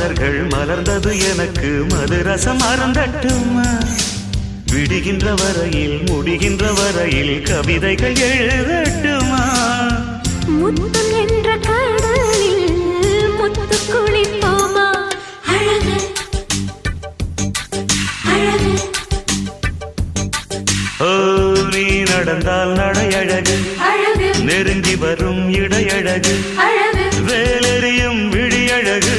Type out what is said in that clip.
மலர்கள் மலர்ந்தது எனக்கு மதுரசம் அருந்தட்டுமா விடுகின்ற வரையில் முடிகின்ற வரையில் கவிதைகள் எழுதட்டுமா முத்தம் என்ற கடலில் முத்து குளிப்போமா அழகு அழகு ஓ நீ நடந்தால் நடையழகு அழகு நெருங்கி வரும் இடையழகு அழகு வேலெறியும் விழியழகு